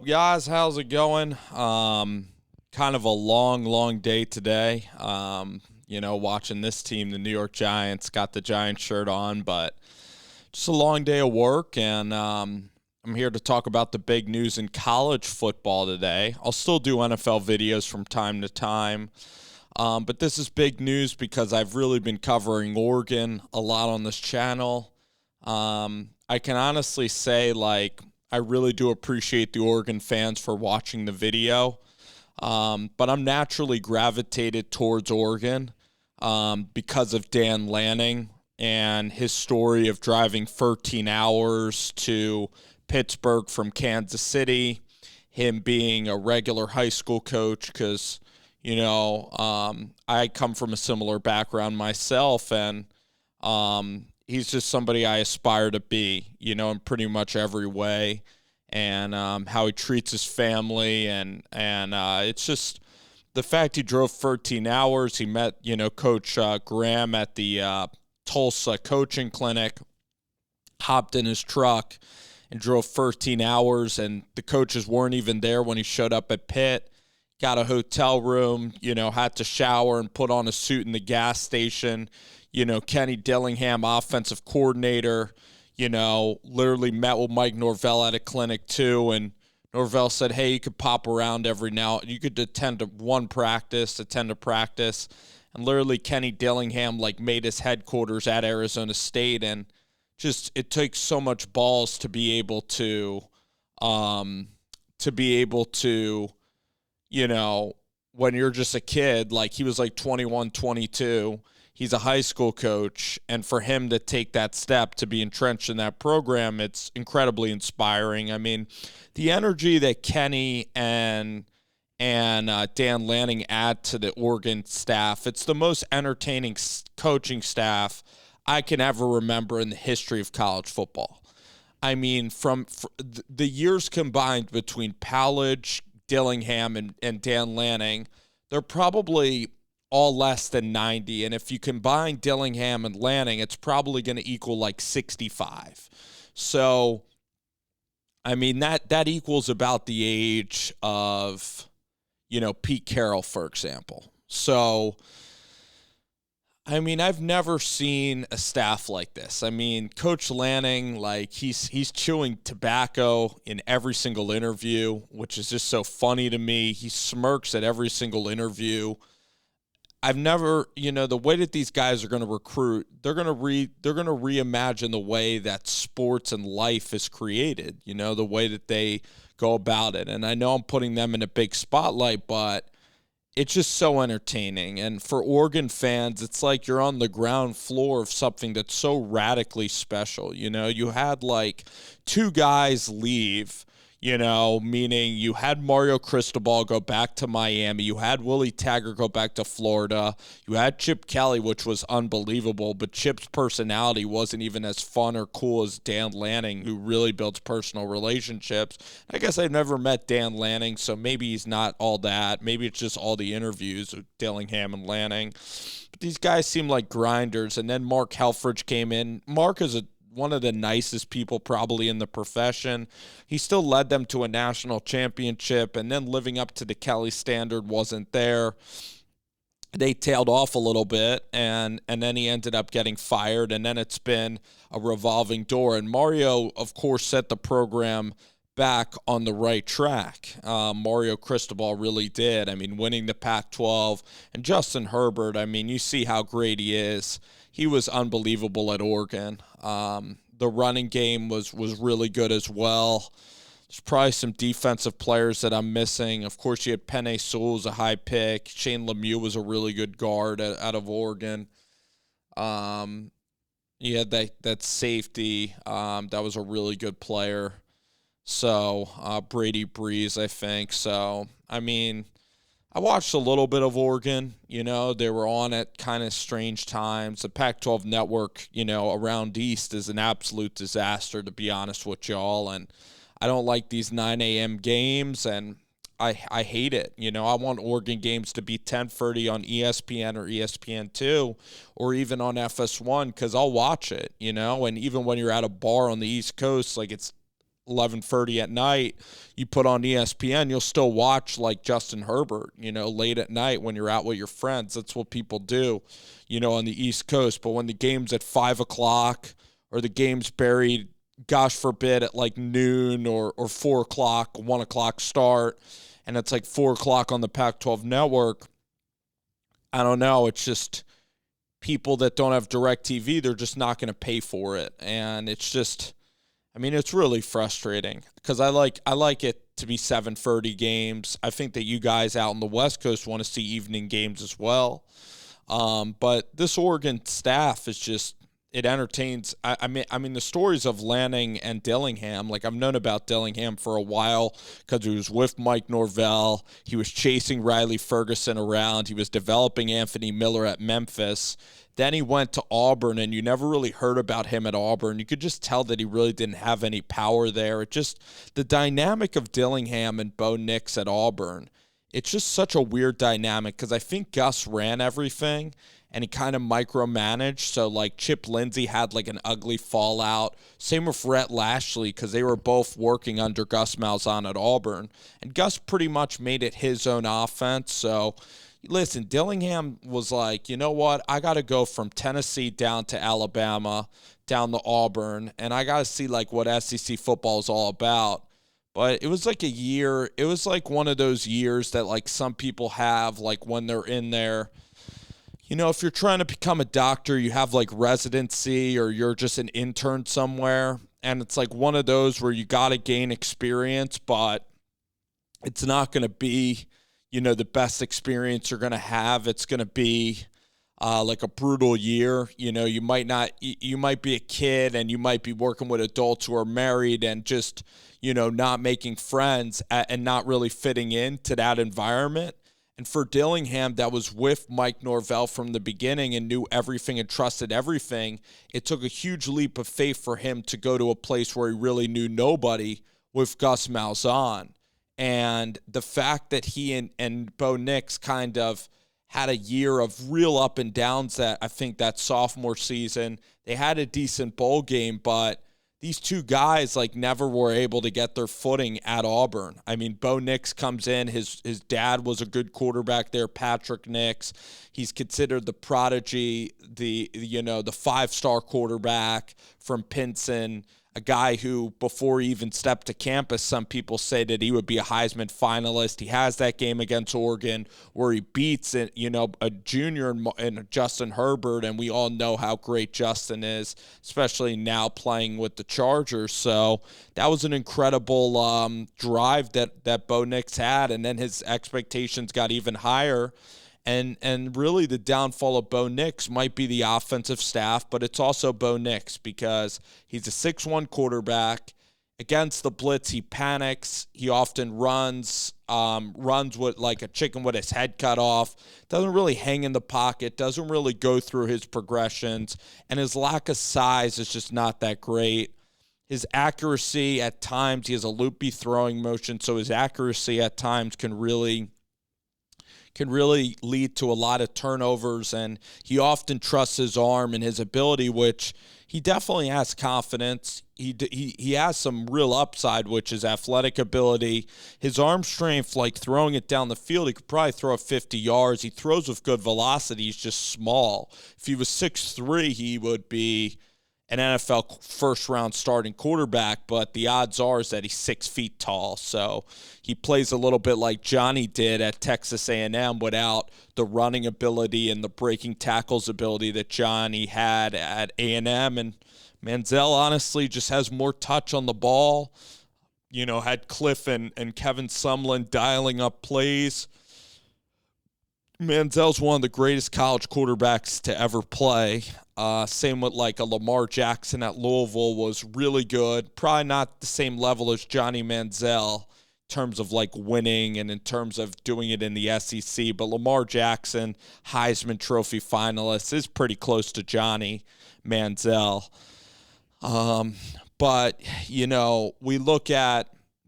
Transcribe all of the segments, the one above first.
Guys, how's it going? Kind of a long day today. Watching this team, the New York Giants, got the Giants shirt on, but just a long day of work, and I'm here to talk about the big news in college football today. I'll still do NFL videos from time to time, but this is big news because I've really been covering Oregon a lot on this channel. I can honestly say, I really do appreciate the Oregon fans for watching the video. But I'm naturally gravitated towards Oregon because of Dan Lanning and his story of driving 13 hours to Pittsburgh from Kansas City, him being a regular high school coach because, I come from a similar background myself, and he's just somebody I aspire to be, in pretty much every way, and how he treats his family, and it's just the fact he drove 13 hours. He met, Coach Graham at the Tulsa coaching clinic, hopped in his truck, and drove 13 hours, and the coaches weren't even there when he showed up at Pitt. Got a hotel room, had to shower and put on a suit in the gas station. Kenny Dillingham, offensive coordinator, literally met with Mike Norvell at a clinic too. And Norvell said, hey, you could pop around every now. You could attend to practice. And literally Kenny Dillingham, made his headquarters at Arizona State. And just, it takes so much balls to be able to, when you're just a kid, he was 21, 22. He's a high school coach, and for him to take that step to be entrenched in that program, it's incredibly inspiring. I mean, the energy that Kenny and Dan Lanning add to the Oregon staff, it's the most entertaining coaching staff I can ever remember in the history of college football. I mean, from the years combined between Powledge, Dillingham, and Dan Lanning, they're probably all less than 90. And if you combine Dillingham and Lanning, it's probably going to equal 65. So, I mean, that equals about the age of, Pete Carroll, for example. So, I mean, I've never seen a staff like this. I mean, Coach Lanning, he's chewing tobacco in every single interview, which is just so funny to me. He smirks at every single interview. I've never, the way that these guys are going to recruit, they're going to reimagine the way that sports and life is created, the way that they go about it. And I know I'm putting them in a big spotlight, but it's just so entertaining. And for Oregon fans, it's like you're on the ground floor of something that's so radically special. You had two guys leave, meaning you had Mario Cristobal go back to Miami. You had Willie Taggart go back to Florida. You had Chip Kelly, which was unbelievable, but Chip's personality wasn't even as fun or cool as Dan Lanning, who really builds personal relationships. I guess I've never met Dan Lanning, so maybe he's not all that. Maybe it's just all the interviews with Dillingham and Lanning. But these guys seem like grinders. And then Mark Helfrich came in. Mark is one of the nicest people probably in the profession. He still led them to a national championship, and then living up to the Kelly standard wasn't there. They tailed off a little bit, and then he ended up getting fired, and then it's been a revolving door. And Mario, of course, set the program back on the right track. Mario Cristobal really did. I mean, winning the Pac-12, and Justin Herbert, I mean, you see how great he is. He was unbelievable at Oregon. The running game was really good as well. There's probably some defensive players that I'm missing. Of course, you had Penei Sewell was a high pick. Shane Lemieux was a really good guard out of Oregon. You had that safety. That was a really good player. So, Brady Breeze, I think. So, I mean, I watched a little bit of Oregon. They were on at kind of strange times. The Pac-12 network, around East is an absolute disaster, to be honest with y'all. And I don't like these 9 a.m. games, and I hate it. I want Oregon games to be 10:30 on ESPN or ESPN2 or even on FS1 because I'll watch it, And even when you're at a bar on the East Coast, it's 11:30 at night, you put on ESPN, you'll still watch like Justin Herbert, late at night when you're out with your friends. That's what people do, on the East Coast. But when the game's at 5 o'clock or the game's buried, gosh forbid, at like noon or 4 o'clock, 1 o'clock start, and it's like 4 o'clock on the Pac-12 network, I don't know. It's just people that don't have DirecTV, they're just not going to pay for it. And it's just, it's really frustrating because I like it to be 7:30 games. I think that you guys out on the West Coast want to see evening games as well. But this Oregon staff is just, it entertains. I mean, the stories of Lanning and Dillingham, like I've known about Dillingham for a while because he was with Mike Norvell. He was chasing Riley Ferguson around. He was developing Anthony Miller at Memphis. Then he went to Auburn, and you never really heard about him at Auburn. You could just tell that he really didn't have any power there. The dynamic of Dillingham and Bo Nix at Auburn, it's just such a weird dynamic because I think Gus ran everything, and he kind of micromanaged. So, like, Chip Lindsey had, like, an ugly fallout. Same with Rhett Lashley because they were both working under Gus Malzahn at Auburn. And Gus pretty much made it his own offense. So, listen, Dillingham was like, you know what? I got to go from Tennessee down to Alabama, down to Auburn, and I got to see, like, what SEC football is all about. But it was like a year. It was like one of those years that, like, some people have, like, when they're in there. If you're trying to become a doctor, you have like residency or you're just an intern somewhere. And it's like one of those where you got to gain experience, but it's not going to be, the best experience you're going to have. It's going to be like a brutal year. You might be a kid and you might be working with adults who are married and just, not making friends and not really fitting into that environment. And for Dillingham, that was with Mike Norvell from the beginning and knew everything and trusted everything, it took a huge leap of faith for him to go to a place where he really knew nobody with Gus Malzahn. And the fact that he and Bo Nix kind of had a year of real up and downs that I think that sophomore season, they had a decent bowl game, but these two guys like never were able to get their footing at Auburn. I mean, Bo Nix comes in. His dad was a good quarterback there, Patrick Nix. He's considered the prodigy, the 5-star quarterback from Pinson, a guy who before he even stepped to campus, some people say that he would be a Heisman finalist. He has that game against Oregon where he beats a junior in Justin Herbert, and we all know how great Justin is, especially now playing with the Chargers. So that was an incredible drive that Bo Nix had, and then his expectations got even higher. And really the downfall of Bo Nix might be the offensive staff, but it's also Bo Nix because he's a 6'1 quarterback. Against the blitz, he panics. He often runs with like a chicken with his head cut off. Doesn't really hang in the pocket. Doesn't really go through his progressions. And his lack of size is just not that great. His accuracy at times, he has a loopy throwing motion, so his accuracy at times can really lead to a lot of turnovers, and he often trusts his arm and his ability, which he definitely has confidence. He has some real upside, which is athletic ability. His arm strength, like throwing it down the field, he could probably throw it 50 yards. He throws with good velocity. He's just small. If he was 6'3", he would be an NFL first-round starting quarterback, but the odds are is that he's 6 feet tall. So he plays a little bit like Johnny did at Texas A&M without the running ability and the breaking tackles ability that Johnny had at A&M. And Manziel honestly just has more touch on the ball. Had Cliff and Kevin Sumlin dialing up plays. Manziel's one of the greatest college quarterbacks to ever play. Same with like a Lamar Jackson at Louisville was really good. Probably not the same level as Johnny Manziel in terms of like winning and in terms of doing it in the SEC. But Lamar Jackson, Heisman Trophy finalist, is pretty close to Johnny Manziel. But, we look at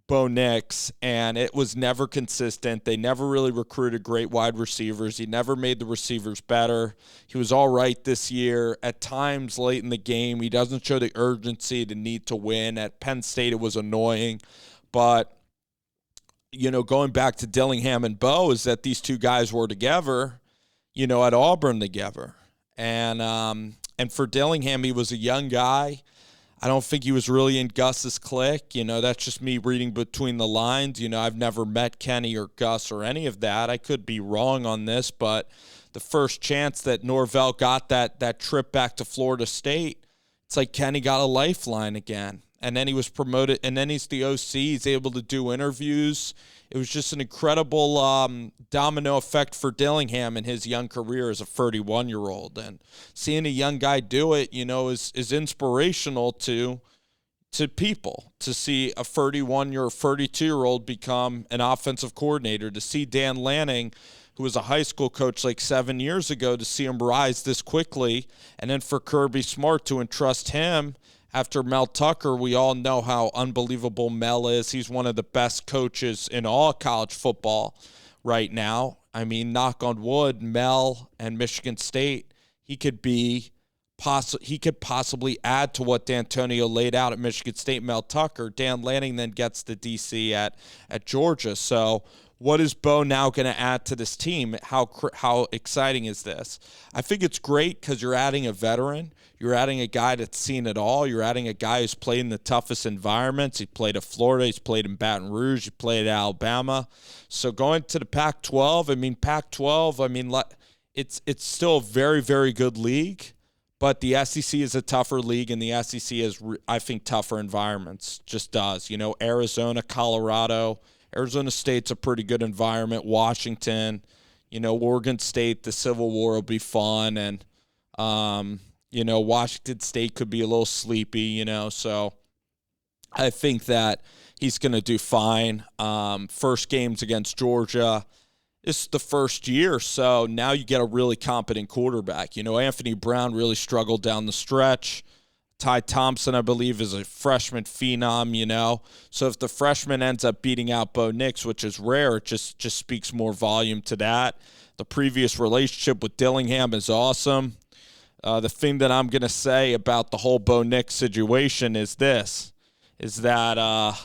Bo Nix, and it was never consistent. They never really recruited great wide receivers. He never made the receivers better. He was all right this year. At times late in the game, he doesn't show the urgency, the need to win. At Penn State, it was annoying. But, going back to Dillingham and Bo, is that these two guys were together, at Auburn together. And for Dillingham, he was a young guy. I don't think he was really in Gus's clique. That's just me reading between the lines. I've never met Kenny or Gus or any of that. I could be wrong on this, but the first chance that Norvell got that trip back to Florida State, it's like Kenny got a lifeline again. And then he was promoted, and then he's the OC. He's able to do interviews. It was just an incredible domino effect for Dillingham in his young career as a 31-year-old. And seeing a young guy do it, is inspirational to people. To see a 32-year-old become an offensive coordinator, to see Dan Lanning, who was a high school coach like 7 years ago, to see him rise this quickly, and then for Kirby Smart to entrust him after Mel Tucker. We all know how unbelievable Mel is. He's one of the best coaches in all college football right now. I mean, knock on wood, Mel and Michigan State, he could possibly add to what D'Antonio laid out at Michigan State, Mel Tucker. Dan Lanning then gets the DC at Georgia. So what is Bo now going to add to this team? How exciting is this? I think it's great because you're adding a veteran. You're adding a guy that's seen it all. You're adding a guy who's played in the toughest environments. He played at Florida. He's played in Baton Rouge. He played at Alabama. So going to the Pac-12, it's still a very, very good league. But the SEC is a tougher league, and the SEC is, I think, tougher environments. Just does. Arizona, Colorado. Arizona State's a pretty good environment. Washington, Oregon State, the Civil War will be fun. And, Washington State could be a little sleepy, so I think that he's going to do fine. First game's against Georgia. It's the first year, so now you get a really competent quarterback. Anthony Brown really struggled down the stretch. Ty Thompson, I believe, is a freshman phenom, So if the freshman ends up beating out Bo Nix, which is rare, it just speaks more volume to that. The previous relationship with Dillingham is awesome. The thing that I'm going to say about the whole Bo Nix situation is this, is that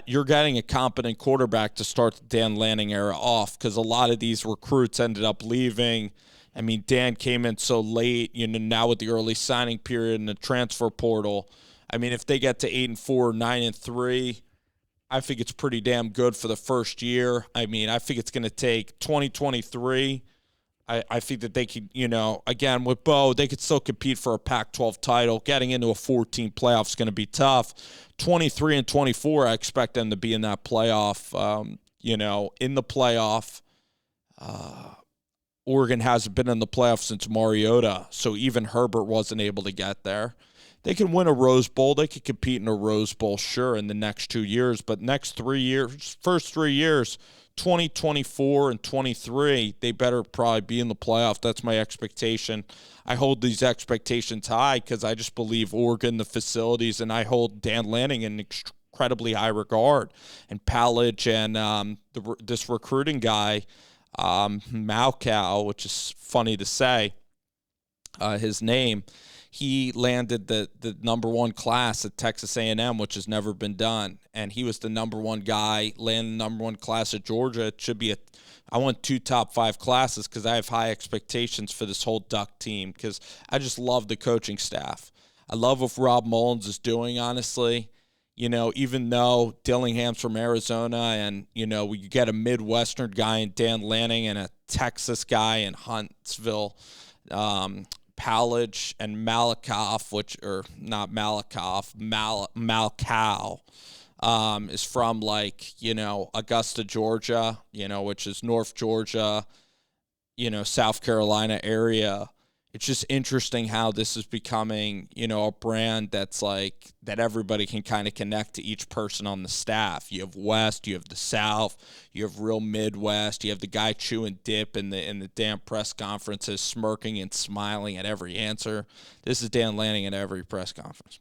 you're getting a competent quarterback to start the Dan Lanning era off, because a lot of these recruits ended up leaving. I mean, Dan came in so late, now with the early signing period and the transfer portal. I mean, if they get to 8-4, 9-3, I think it's pretty damn good for the first year. I mean, I think it's going to take 2023. I think that they could, again, with Bo, they could still compete for a Pac-12 title. Getting into a 14 playoff is going to be tough. 23 and 24, I expect them to be in that playoff, in the playoff. Oregon hasn't been in the playoffs since Mariota, so even Herbert wasn't able to get there. They can win a Rose Bowl. They could compete in a Rose Bowl, sure, in the next 2 years. But first 3 years, 2024 and 23, they better probably be in the playoff. That's my expectation. I hold these expectations high because I just believe Oregon, the facilities, and I hold Dan Lanning in incredibly high regard. And Palage and this recruiting guy, Malcow, which is funny to say, his name, he landed the number one class at Texas A&M, which has never been done. And he was the number one guy, landed the number one class at Georgia. It should be I want 2 top 5 classes because I have high expectations for this whole Duck team because I just love the coaching staff. I love what Rob Mullins is doing, honestly. Even though Dillingham's from Arizona and, we get a Midwestern guy in Dan Lanning and a Texas guy in Huntsville, Palage and Malcow, is from Augusta, Georgia, which is North Georgia, South Carolina area. It's just interesting how this is becoming, a brand that's that everybody can kind of connect to each person on the staff. You have West, you have the South, you have real Midwest, you have the guy chewing dip in the damn press conferences, smirking and smiling at every answer. This is Dan Lanning at every press conference.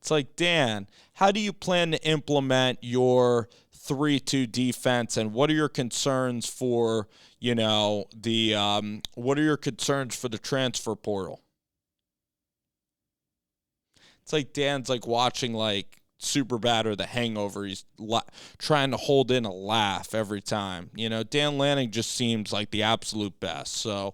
It's like, Dan, how do you plan to implement your 3-2 defense, and what are your concerns for, what are your concerns for the transfer portal? It's like Dan's like watching like Superbad or The Hangover. He's trying to hold in a laugh every time. Dan Lanning just seems like the absolute best. So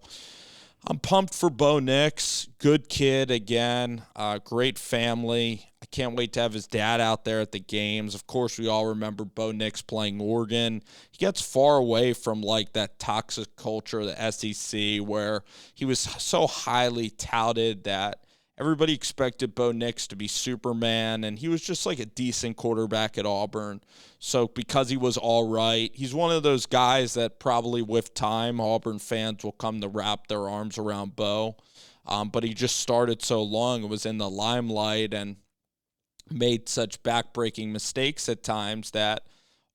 I'm pumped for Bo Nix. Good kid again. Great family. I can't wait to have his dad out there at the games. Of course, we all remember Bo Nix playing Oregon. He gets far away from like that toxic culture of the SEC where he was so highly touted that everybody expected Bo Nix to be Superman, and he was just like a decent quarterback at Auburn. So because he was all right, he's one of those guys that probably with time, Auburn fans will come to wrap their arms around Bo. But he just started so long and was in the limelight and made such backbreaking mistakes at times that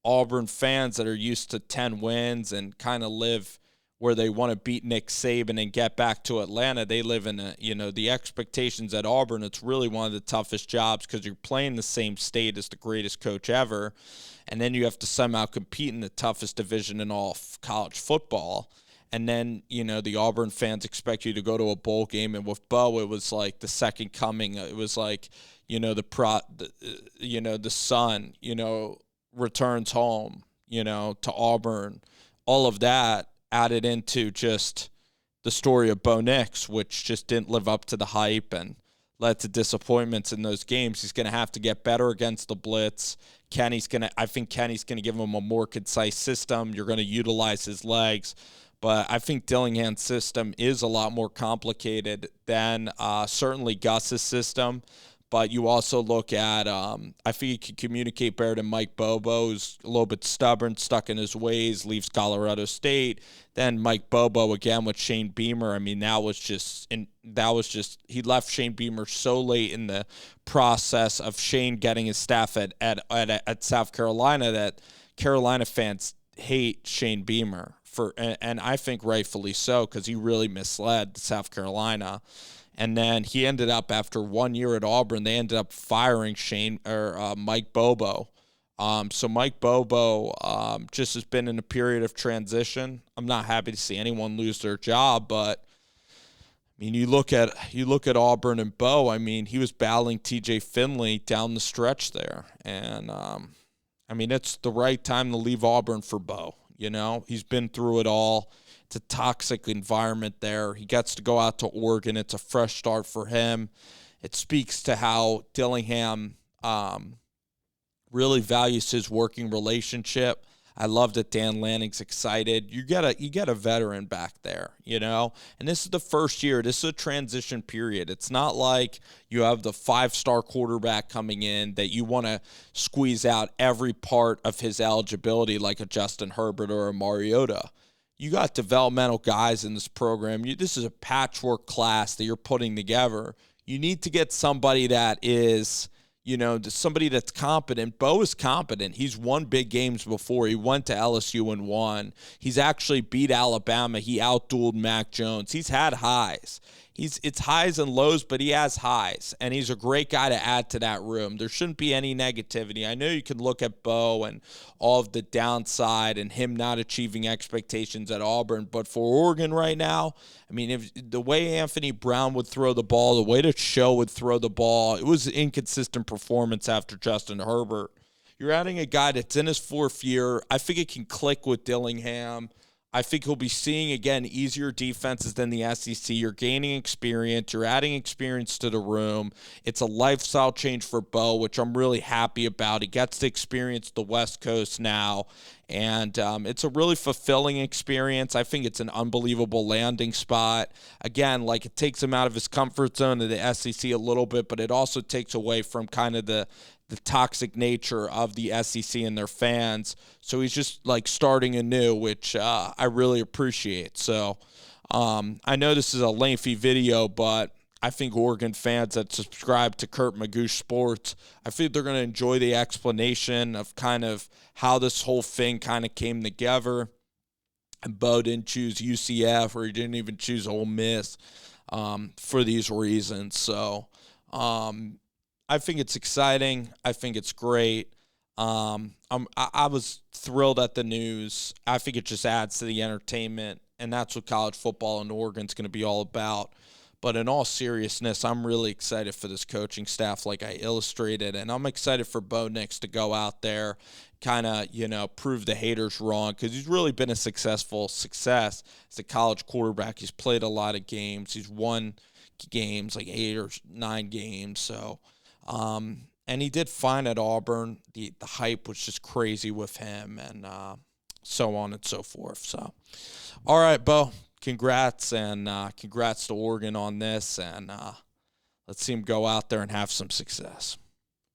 Auburn fans that are used to 10 wins and kind of live where they want to beat Nick Saban and get back to Atlanta, they live in the expectations at Auburn. It's really one of the toughest jobs because you're playing the same state as the greatest coach ever, and then you have to somehow compete in the toughest division in all college football. And then, the Auburn fans expect you to go to a bowl game, and with Bo, it was like the second coming. It was like, the son, returns home, to Auburn. All of that added into just the story of Bo Nix, which just didn't live up to the hype and led to disappointments in those games. He's going to have to get better against the blitz. I think Kenny's going to give him a more concise system. You're going to utilize his legs. But I think Dillingham's system is a lot more complicated than certainly Gus's system. But you also look at, I think he can communicate better than Mike Bobo, who's a little bit stubborn, stuck in his ways, leaves Colorado State. Then Mike Bobo again with Shane Beamer. I mean, he left Shane Beamer so late in the process of Shane getting his staff at South Carolina that Carolina fans hate Shane Beamer and I think rightfully so because he really misled South Carolina. And then he ended up, after 1 year at Auburn, they ended up firing Mike Bobo. So Mike Bobo just has been in a period of transition. I'm not happy to see anyone lose their job, but I mean, you look at Auburn and Bo. I mean, he was battling T.J. Finley down the stretch there, and I mean, it's the right time to leave Auburn for Bo. He's been through it all. It's a toxic environment there. He gets to go out to Oregon. It's a fresh start for him. It speaks to how Dillingham really values his working relationship. I love that Dan Lanning's excited. You get a veteran back there, And this is the first year. This is a transition period. It's not like you have the 5-star quarterback coming in that you want to squeeze out every part of his eligibility like a Justin Herbert or a Mariota. You got developmental guys in this program. This is a patchwork class that you're putting together. You need to get somebody that is, somebody that's competent. Bo is competent. He's won big games before. He went to LSU and won. He's actually beat Alabama. He outdueled Mac Jones. He's had highs. It's highs and lows, but he has highs, and he's a great guy to add to that room. There shouldn't be any negativity. I know you can look at Bo and all of the downside and him not achieving expectations at Auburn, but for Oregon right now, I mean, if the way Anthony Brown would throw the ball, the way that Show would throw the ball, it was an inconsistent performance after Justin Herbert. You're adding a guy that's in his 4th year. I think it can click with Dillingham. I think he'll be seeing, again, easier defenses than the SEC. You're gaining experience. You're adding experience to the room. It's a lifestyle change for Bo, which I'm really happy about. He gets to experience the West Coast now, and it's a really fulfilling experience. I think it's an unbelievable landing spot. Again, like, it takes him out of his comfort zone of the SEC a little bit, but it also takes away from kind of the toxic nature of the SEC and their fans. So he's just like starting anew, which I really appreciate. So I know this is a lengthy video, but I think Oregon fans that subscribe to Kurt Magoosh Sports, I think they're going to enjoy the explanation of kind of how this whole thing kind of came together. And Bo didn't choose UCF, or he didn't even choose Ole Miss for these reasons. So I think it's exciting. I think it's great. I was thrilled at the news. I think it just adds to the entertainment, and that's what college football in Oregon's going to be all about. But in all seriousness, I'm really excited for this coaching staff, like I illustrated, and I'm excited for Bo Nix to go out there, kind of, prove the haters wrong, because he's really been a success as a college quarterback. He's played a lot of games. He's won games, like 8 or 9 games. So, and he did fine at Auburn. The hype was just crazy with him, and so on and so forth. So, all right, Bo. Congrats, and congrats to Oregon on this, and let's see him go out there and have some success.